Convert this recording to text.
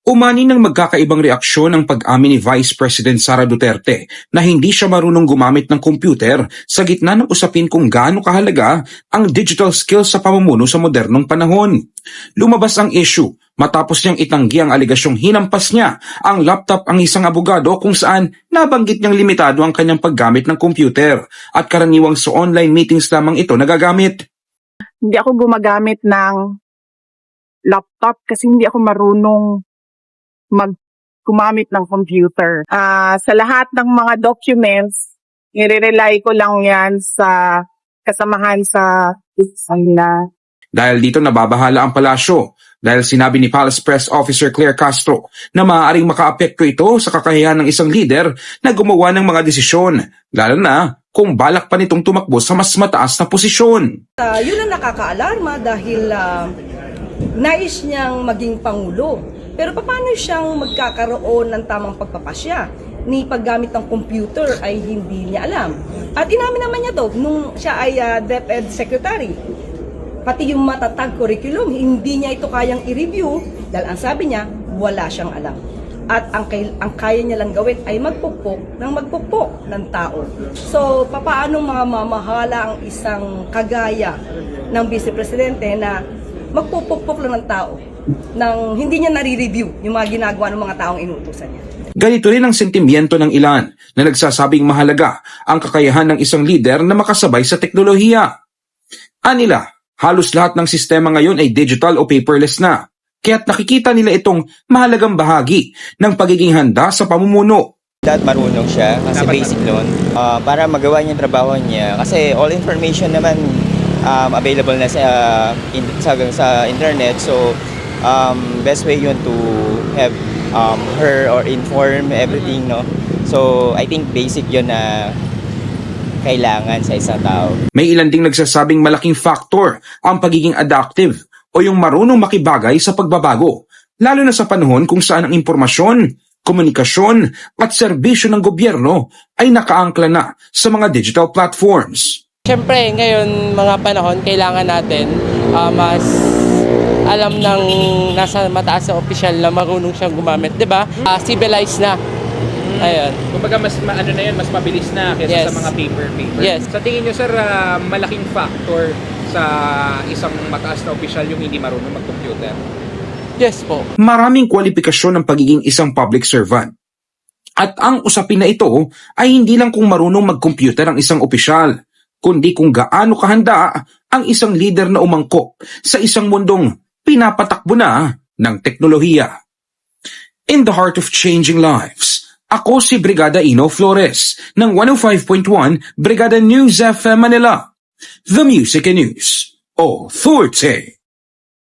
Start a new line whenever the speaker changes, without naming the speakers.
Umani ng magkakaibang reaksyon ang pag-amin ni Vice President Sara Duterte na hindi siya marunong gumamit ng computer sa gitna ng usapin kung gaano kahalaga ang digital skills sa pamumuno sa modernong panahon. Lumabas ang issue matapos niyang itanggi ang aligasyong hinampas niya ang laptop ang isang abogado kung saan nabanggit niyang limitado ang kanyang paggamit ng computer at karaniwang sa online meetings lamang ito nagagamit.
Hindi ako gumagamit ng laptop kasi hindi ako marunong gumamit ng computer. Sa lahat ng mga documents, nire-rely ko lang yan sa kasamahan sa na.
Dahil dito nababahala ang palasyo dahil sinabi ni Palace Press Officer Claire Castro na maaaring makaapekto ito sa kakayahan ng isang leader na gumawa ng mga desisyon, lalo na kung balak pa nitong tumakbo sa mas mataas na posisyon.
Yun ang nakakaalarma dahil nais niyang maging pangulo. Pero paano siyang magkakaroon ng tamang pagpapasya? Ni paggamit ng computer ay hindi niya alam. At inamin naman niya to nung siya ay DepEd Secretary. Pati yung matatag curriculum, hindi niya ito kayang i-review dahil ang sabi niya, wala siyang alam. At ang kaya niya lang gawin ay magpukpok ng tao. So, paano mamamahala ang isang kagaya ng Vice Presidente na magpupukpok lang ng tao nang hindi niya nare-review yung mga ginagawa ng mga taong inuutusan niya.
Ganito rin ang sentimiento ng ilan na nagsasabing mahalaga ang kakayahan ng isang leader na makasabay sa teknolohiya. Anila, halos lahat ng sistema ngayon ay digital o paperless na, kaya't nakikita nila itong mahalagang bahagi ng pagiging handa sa pamumuno.
Dapat marunong siya kasi basic nun para magawa niya yung trabaho niya kasi all information naman available na sa internet, so best way yun to have her or inform everything, no? So I think basic yun na kailangan sa isang tao. May
ilan ding nagsasabing malaking factor ang pagiging adaptive o yung marunong makibagay sa pagbabago, lalo na sa panahon kung saan ang impormasyon, komunikasyon at serbisyo ng gobyerno ay nakaangkla na sa mga digital platforms.
Siyempre, ngayon mga panahon, kailangan natin mas alam ng nasa mataas na opisyal na marunong siyang gumamit, 'di ba? Civilized na. Ayun.
Kumbaga mas mas mabilis na kaysa sa mga paper.
Yes.
Sa tingin niyo sir, malaking factor sa isang mataas na opisyal yung hindi marunong mag-computer?
Yes po.
Maraming kwalifikasyon ng pagiging isang public servant. At ang usapin na ito ay hindi lang kung marunong mag-computer ang isang opisyal, kundi kung gaano kahanda ang isang leader na umangkop sa isang mundong pinapatakbo na ng teknolohiya. In the heart of changing lives, ako si Brigada Ino Flores ng 105.1 Brigada News FM Manila, The Music and News Authority.